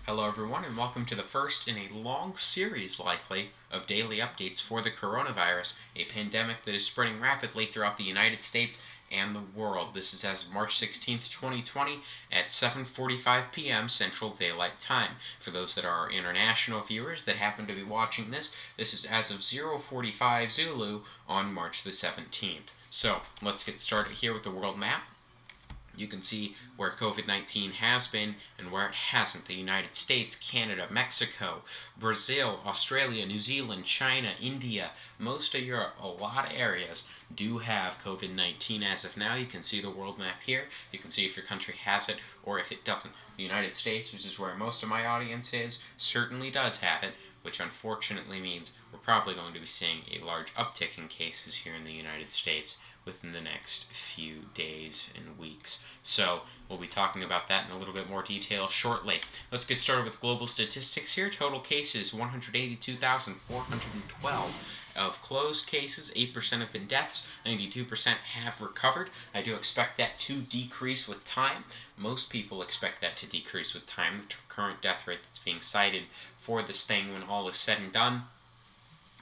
Hello, everyone, and welcome to the first in a long series, likely, of daily updates for the coronavirus, a pandemic that is spreading rapidly throughout the United States and the world. This is as of March 16th, 2020, at 7:45 p.m. Central Daylight Time. For those that are our international viewers that happen to be watching this, this is as of 0:45 Zulu on March the 17th. So, let's get started here with the world map. You can see where COVID-19 has been and where it hasn't. The United States, Canada, Mexico, Brazil, Australia, New Zealand, China, India, most of Europe, a lot of areas do have COVID-19 as of now. You can see the world map here. You can see if your country has it or if it doesn't. The United States, which is where most of my audience is, certainly does have it, which unfortunately means we're probably going to be seeing a large uptick in cases here in the United States within the next few days and weeks. So we'll be talking about that in a little bit more detail shortly. Let's get started with global statistics here. Total cases, 182,412. Of closed cases, 8% have been deaths, 92% have recovered. I do expect that to decrease with time. Most people expect that to decrease with time. The current death rate that's being cited for this thing when all is said and done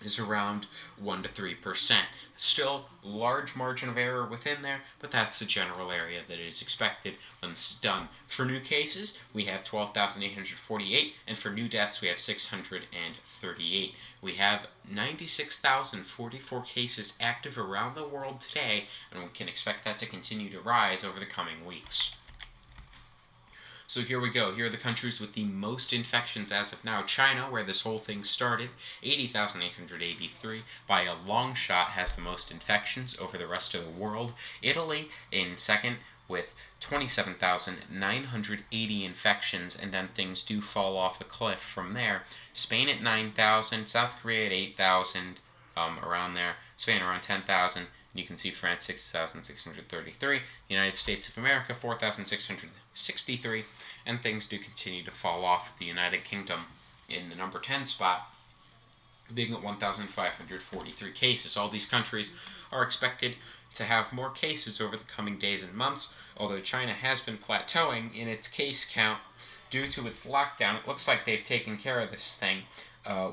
is around 1 to 3%. Still, large margin of error within there, but that's the general area that is expected when this is done. For new cases, we have 12,848, and for new deaths, we have 638. We have 96,044 cases active around the world today, and we can expect that to continue to rise over the coming weeks. So here we go. Here are the countries with the most infections as of now. China, where this whole thing started, 80,883. By a long shot has the most infections over the rest of the world. Italy in second with 27,980 infections, and then things do fall off a cliff from there. Spain at 9,000, South Korea at 8,000, around there. Spain around 10,000. You can see France 6,633, United States of America 4,663, and things do continue to fall off. The United Kingdom in the number 10 spot, being at 1,543 cases. All these countries are expected to have more cases over the coming days and months, although China has been plateauing in its case count due to its lockdown. It looks like they've taken care of this thing.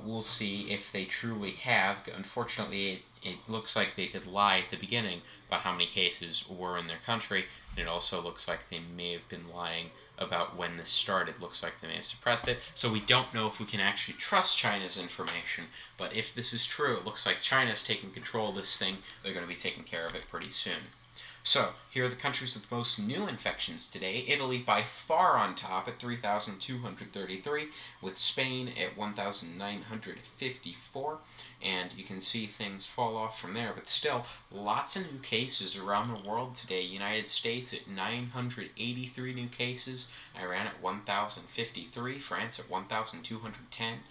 We'll see if they truly have. Unfortunately, it looks like they did lie at the beginning about how many cases were in their country, and it also looks like they may have been lying about when this started. Looks like they may have suppressed it, so we don't know if we can actually trust China's information, but if this is true, it looks like China's taking control of this thing. They're going to be taking care of it pretty soon. So, here are the countries with the most new infections today. Italy by far on top at 3,233, with Spain at 1,954, and you can see things fall off from there, but still, lots of new cases around the world today. United States at 983 new cases, Iran at 1,053, France at 1,210.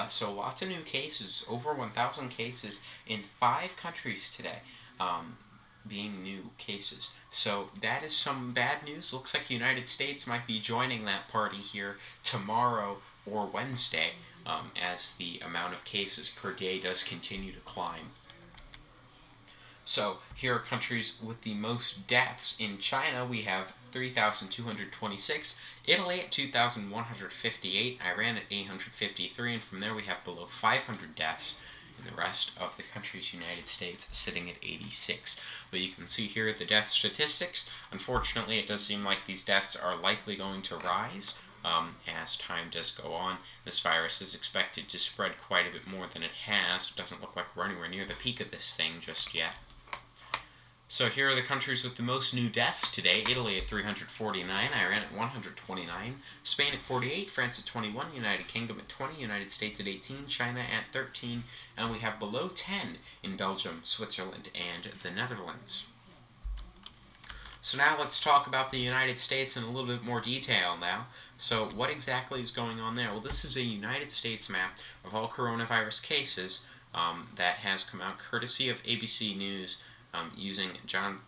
So lots of new cases, over 1,000 cases in 5 countries today. Being new cases. So that is some bad news. Looks like the United States might be joining that party here tomorrow or Wednesday, as the amount of cases per day does continue to climb. So here are countries with the most deaths. In China, we have 3,226, Italy at 2,158, Iran at 853, and from there we have below 500 deaths. And the rest of the country's United States sitting at 86. But you can see here the death statistics. Unfortunately, it does seem like these deaths are likely going to rise as time does go on. This virus is expected to spread quite a bit more than it has. It doesn't look like we're anywhere near the peak of this thing just yet. So here are the countries with the most new deaths today. Italy at 349, Iran at 129, Spain at 48, France at 21, United Kingdom at 20, United States at 18, China at 13, and we have below 10 in Belgium, Switzerland, and the Netherlands. So now let's talk about the United States in a little bit more detail now. So what exactly is going on there? Well, this is a United States map of all coronavirus cases that has come out courtesy of ABC News, using John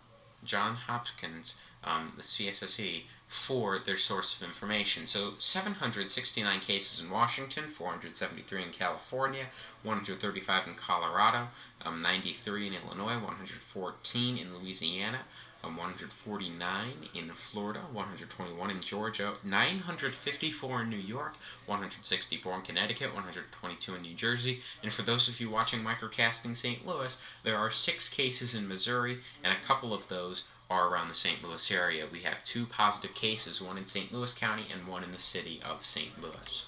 Hopkins, the CSSE, for their source of information. So 769 cases in Washington, 473 in California, 135 in Colorado, 93 in Illinois, 114 in Louisiana, 149 in Florida, 121 in Georgia, 954 in New York, 164 in Connecticut, 122 in New Jersey, and for those of you watching Microcasting St. Louis, there are 6 cases in Missouri, and a couple of those are around the St. Louis area. We have 2 positive cases, one in St. Louis County and one in the city of St. Louis.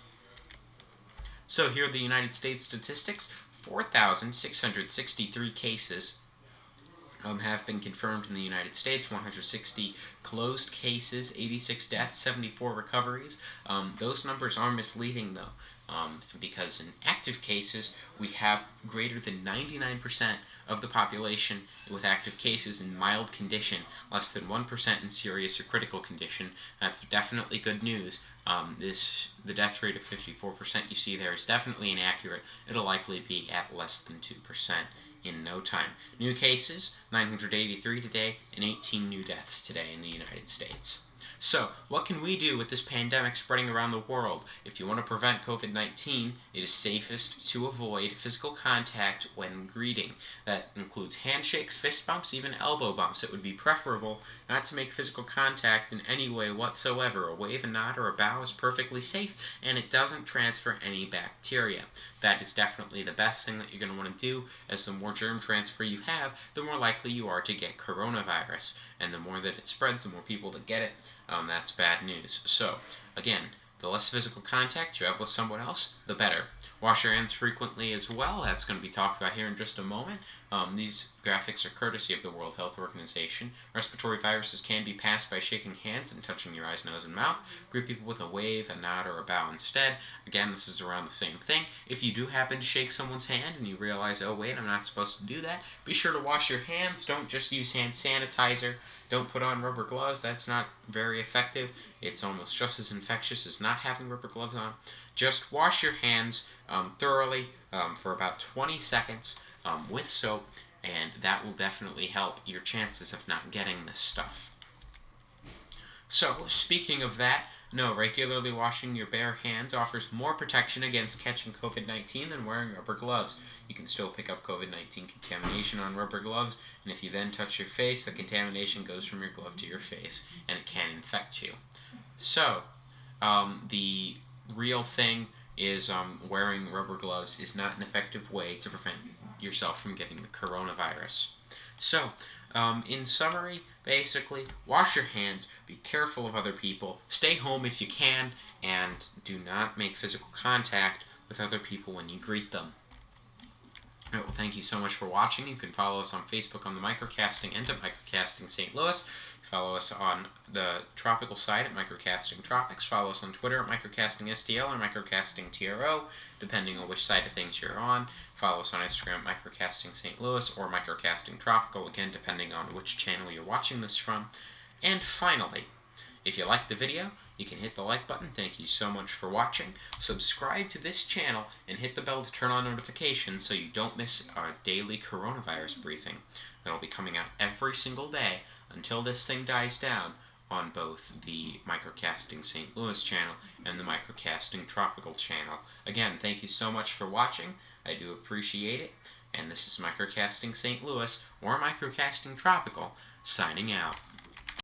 So here are the United States statistics. 4,663 cases have been confirmed in the United States, 160 closed cases, 86 deaths, 74 recoveries. Those numbers are misleading, though, because in active cases, we have greater than 99% of the population with active cases in mild condition, less than 1% in serious or critical condition. That's definitely good news. The death rate of 54% you see there is definitely inaccurate. It'll likely be at less than 2% in no time. New cases, 983 today, and 18 new deaths today in the United States. So, what can we do with this pandemic spreading around the world? If you want to prevent COVID-19, it is safest to avoid physical contact when greeting. That includes handshakes, fist bumps, even elbow bumps. It would be preferable not to make physical contact in any way whatsoever. A wave, a nod, or a bow is perfectly safe, and it doesn't transfer any bacteria. That is definitely the best thing that you're going to want to do, as the more germ transfer you have, the more likely you are to get coronavirus. And the more that it spreads, the more people that get it, that's bad news. So, again, the less physical contact you have with someone else, the better. Wash your hands frequently as well. That's going to be talked about here in just a moment. These graphics are courtesy of the World Health Organization. Respiratory viruses can be passed by shaking hands and touching your eyes, nose, and mouth. Greet people with a wave, a nod, or a bow instead. Again, this is around the same thing. If you do happen to shake someone's hand and you realize, oh wait, I'm not supposed to do that, be sure to wash your hands. Don't just use hand sanitizer. Don't put on rubber gloves. That's not very effective. It's almost just as infectious as not having rubber gloves on. Just wash your hands thoroughly for about 20 seconds with soap, and that will definitely help your chances of not getting this stuff. So, speaking of that, no, regularly washing your bare hands offers more protection against catching COVID-19 than wearing rubber gloves. You can still pick up COVID-19 contamination on rubber gloves, and if you then touch your face, the contamination goes from your glove to your face, and it can infect you. So, the real thing is wearing rubber gloves is not an effective way to prevent yourself from getting the coronavirus. So, in summary, basically, wash your hands, be careful of other people, stay home if you can, and do not make physical contact with other people when you greet them. All right, well, thank you so much for watching. You can follow us on Facebook on the Microcasting and at Microcasting St. Louis. Follow us on the tropical side at Microcasting Tropics. Follow us on Twitter at Microcasting STL or Microcasting TRO, depending on which side of things you're on. Follow us on Instagram at Microcasting St. Louis or Microcasting Tropical, again, depending on which channel you're watching this from. And finally, if you liked the video, you can hit the like button. Thank you so much for watching. Subscribe to this channel and hit the bell to turn on notifications so you don't miss our daily coronavirus briefing. That'll be coming out every single day until this thing dies down on both the Microcasting St. Louis channel and the Microcasting Tropical channel. Again, thank you so much for watching. I do appreciate it. And this is Microcasting St. Louis or Microcasting Tropical signing out.